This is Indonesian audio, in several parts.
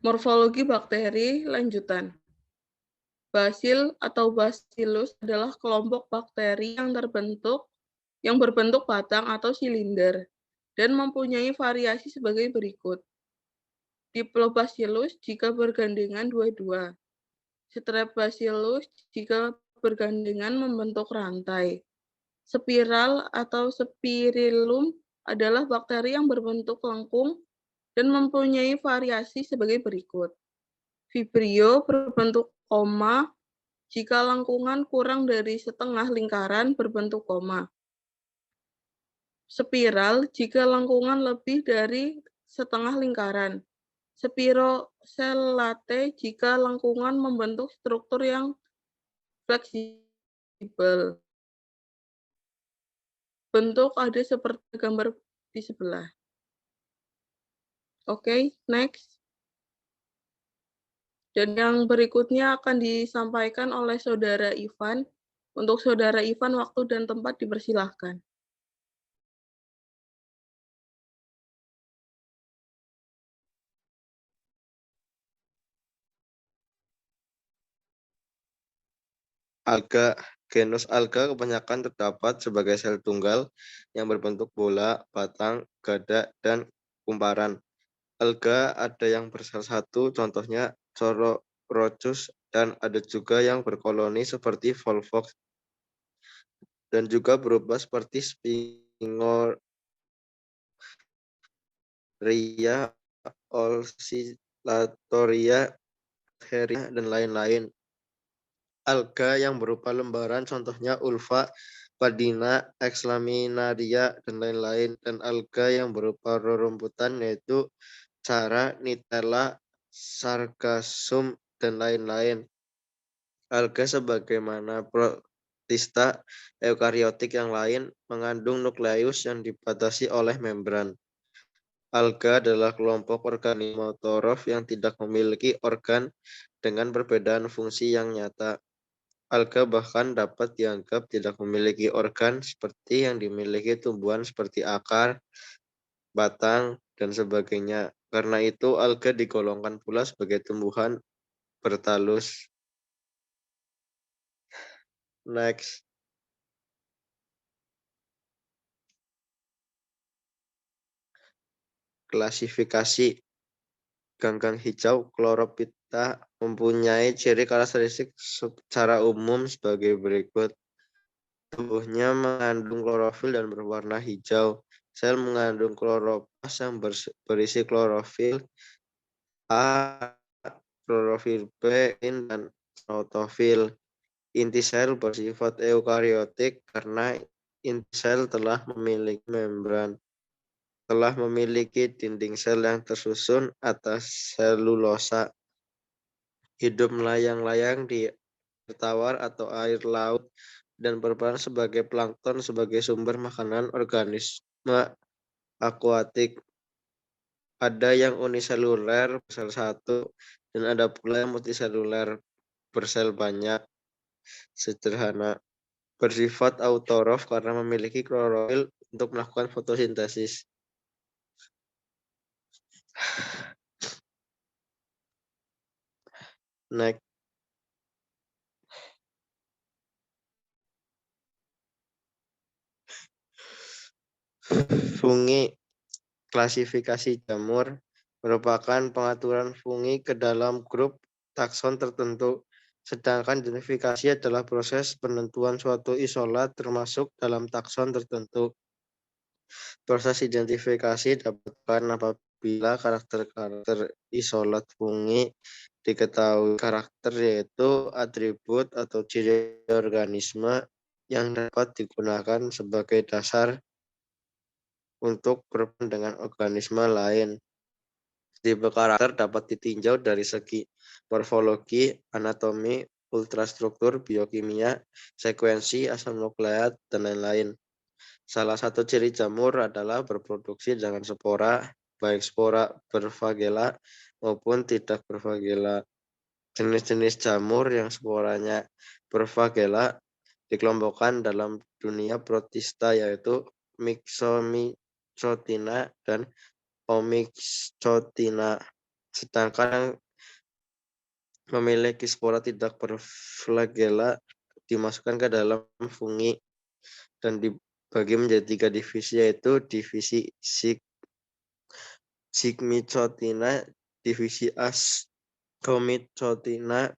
Morfologi bakteri lanjutan. Basil atau Bacillus adalah kelompok bakteri yang berbentuk batang atau silinder dan mempunyai variasi sebagai berikut. Diplobacillus jika bergandengan dua-dua. Strepbacillus jika bergandengan membentuk rantai. Spiral atau Spirillum adalah bakteri yang berbentuk lengkung dan mempunyai variasi sebagai berikut. Vibrio berbentuk koma jika lengkungan kurang dari setengah lingkaran berbentuk koma. Spiral jika lengkungan lebih dari setengah lingkaran. Spirocellate jika lengkungan membentuk struktur yang fleksibel. Bentuk ada seperti gambar di sebelah. Oke, next. Dan yang berikutnya akan disampaikan oleh Saudara Ivan. Untuk Saudara Ivan, waktu dan tempat dipersilahkan. Alga. Genus alga kebanyakan terdapat sebagai sel tunggal yang berbentuk bola, batang, gada, dan kumparan. Alga ada yang bersel satu, contohnya Corococcus, dan ada juga yang berkoloni seperti Volvox, dan juga berubah seperti Spingoria, Oscillatoria, Heria, dan lain-lain. Alga yang berupa lembaran, contohnya Ulva, Padina, Exlaminaria, dan lain-lain. Dan alga yang berupa rerumputan, yaitu Chara, Nitella, Sargassum, dan lain-lain. Alga sebagaimana protista eukariotik yang lain mengandung nukleus yang dibatasi oleh membran. Alga adalah kelompok organisme autotrof yang tidak memiliki organ dengan perbedaan fungsi yang nyata. Alga bahkan dapat dianggap tidak memiliki organ seperti yang dimiliki tumbuhan seperti akar, batang, dan sebagainya. Karena itu, alga digolongkan pula sebagai tumbuhan bertalus. Next. Klasifikasi. Ganggang hijau Chlorophyta mempunyai ciri karakteristik secara umum sebagai berikut. Tubuhnya mengandung klorofil dan berwarna hijau. Sel mengandung kloroplas yang berisi klorofil A, klorofil B, dan protofil. Inti sel bersifat eukariotik karena inti sel telah memiliki membran, telah memiliki dinding sel yang tersusun atas selulosa. Hidup melayang-layang di air tawar atau air laut dan berperan sebagai plankton sebagai sumber makanan organisme akuatik. Ada yang uniseluler bersel satu dan ada pula yang multiseluler bersel banyak. Sederhana. Bersifat autotrof karena memiliki klorofil untuk melakukan fotosintesis. Next. Fungi. Klasifikasi jamur merupakan pengaturan fungi ke dalam grup takson tertentu, sedangkan identifikasi adalah proses penentuan suatu isolat termasuk dalam takson tertentu. Proses identifikasi dapatkan apabila karakter-karakter isolat fungi diketahui. Karakter yaitu atribut atau ciri organisme yang dapat digunakan sebagai dasar untuk berhubungan dengan organisme lain. Tipe karakter dapat ditinjau dari segi morfologi, anatomi, ultrastruktur, biokimia, sekuensi, asam nukleat, dan lain-lain. Salah satu ciri jamur adalah berproduksi dengan spora, baik spora berfagela maupun tidak berfagela. Jenis-jenis jamur yang sporanya berfagela dikelompokkan dalam dunia protista yaitu Myxomycotina dan Omyxotina. Sedangkan yang memiliki spora tidak berflagela dimasukkan ke dalam fungi dan dibagi menjadi 3 divisi, yaitu divisi Zygmicotina, divisi Ascomycotina,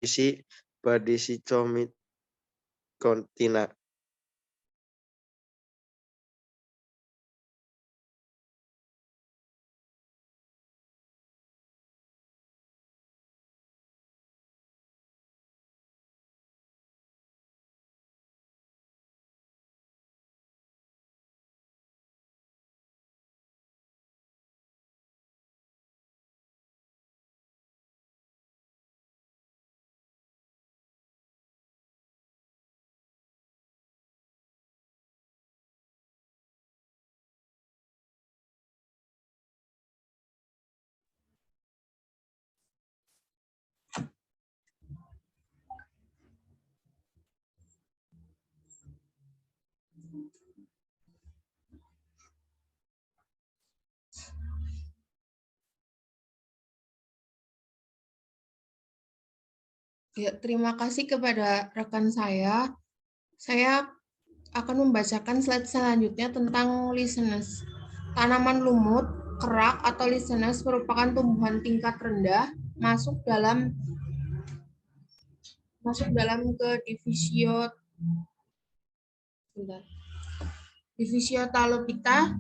divisi Basidiomycotina. Ya, terima kasih kepada rekan saya. Saya akan membacakan slide selanjutnya tentang lianas. Tanaman lumut, kerak atau lianas merupakan tumbuhan tingkat rendah masuk dalam ke divisio Talopita.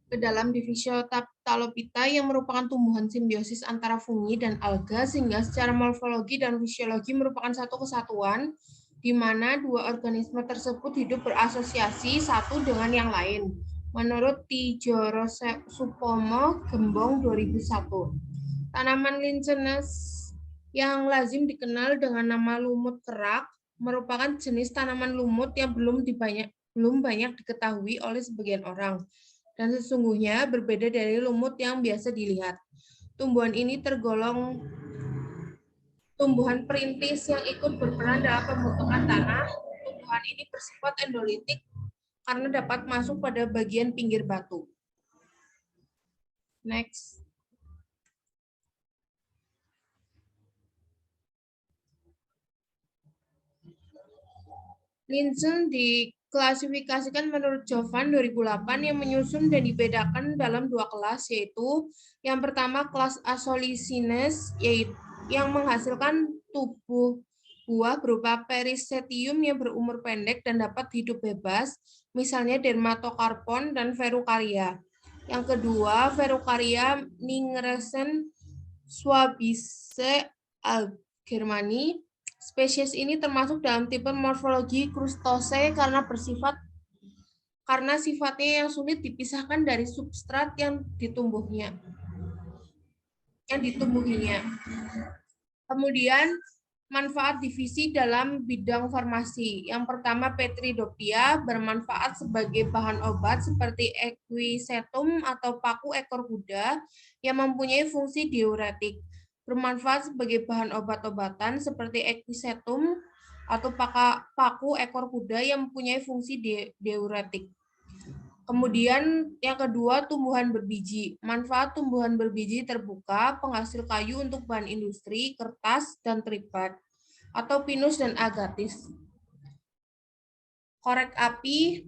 Ke dalam divisio Talopita yang merupakan tumbuhan simbiosis antara fungi dan alga, sehingga secara morfologi dan fisiologi merupakan satu kesatuan di mana dua organisme tersebut hidup berasosiasi satu dengan yang lain. Menurut Tijoro Supomo, Gembong 2001. Tanaman lianas yang lazim dikenal dengan nama lumut kerak merupakan jenis tanaman lumut yang belum banyak diketahui oleh sebagian orang, dan sesungguhnya berbeda dari lumut yang biasa dilihat. Tumbuhan ini tergolong tumbuhan perintis yang ikut berperan dalam pembentukan tanah. Tumbuhan ini bersifat endolitik karena dapat masuk pada bagian pinggir batu. Next. Linsen diklasifikasikan menurut Jovan 2008 yang menyusun dan dibedakan dalam 2 kelas, yaitu yang pertama kelas Asolicines, yaitu yang menghasilkan tubuh buah berupa perisetium yang berumur pendek dan dapat hidup bebas, misalnya Dermatocarpon dan Verrucaria. Yang kedua, Verrucaria ningrescens suavice algermani. Spesies ini termasuk dalam tipe morfologi krustose karena sifatnya yang sulit dipisahkan dari substrat yang ditumbuhinya. Kemudian manfaat divisi dalam bidang farmasi. Yang pertama, Petridopia bermanfaat sebagai bahan obat seperti equisetum atau paku ekor kuda yang mempunyai fungsi diuretik. Bermanfaat sebagai bahan obat-obatan seperti equisetum atau paku ekor kuda yang mempunyai fungsi diuretik. Kemudian yang kedua, tumbuhan berbiji. Manfaat tumbuhan berbiji terbuka, penghasil kayu untuk bahan industri, kertas, dan tripat, atau pinus dan agatis. Korek api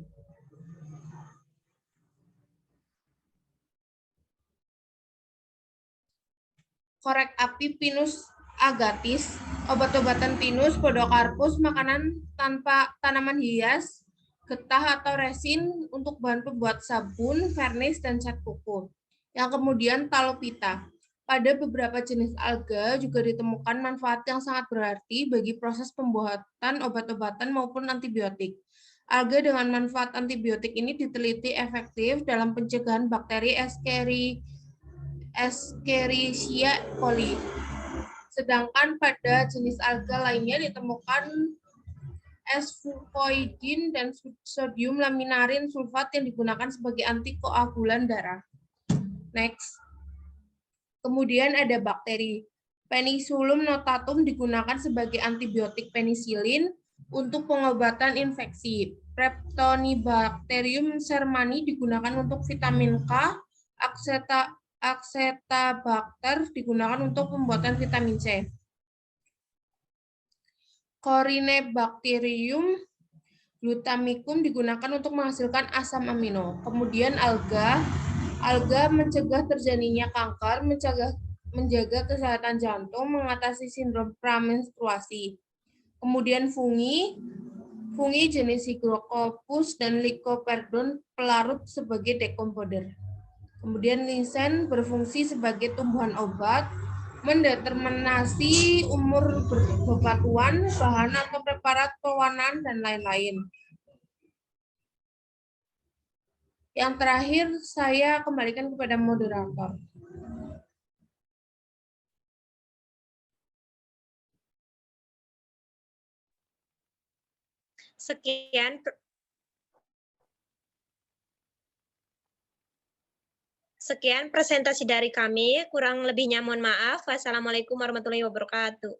pinus agatis, obat-obatan pinus, podocarpus, makanan tanpa tanaman hias, getah atau resin untuk bahan pembuat sabun, vernis, dan cat kuku. Yang kemudian Talopita. Pada beberapa jenis alga juga ditemukan manfaat yang sangat berarti bagi proses pembuatan obat-obatan maupun antibiotik. Alga dengan manfaat antibiotik ini diteliti efektif dalam pencegahan bakteri Escherichia coli. Sedangkan pada jenis alga lainnya ditemukan S-fucoidin dan sodium laminarin sulfat yang digunakan sebagai antikoagulan darah. Next. Kemudian ada bakteri. Penicillium notatum digunakan sebagai antibiotik penisilin untuk pengobatan infeksi. Preptonibacterium shermani digunakan untuk vitamin K. Acetobacter digunakan untuk pembuatan vitamin C. Corynebacterium glutamicum digunakan untuk menghasilkan asam amino. Kemudian alga mencegah terjadinya kanker, menjaga kesehatan jantung, mengatasi sindrom pramenstruasi. Kemudian fungi jenis Hygrococcus dan Lycoperdon pelarut sebagai decompounder. Kemudian lisen berfungsi sebagai tumbuhan obat, mendeterminasi umur bebatuan, bahan atau preparat pewarnaan, dan lain-lain. Yang terakhir, saya kembalikan kepada moderator. Sekian presentasi dari kami, kurang lebihnya mohon maaf. Wassalamualaikum warahmatullahi wabarakatuh.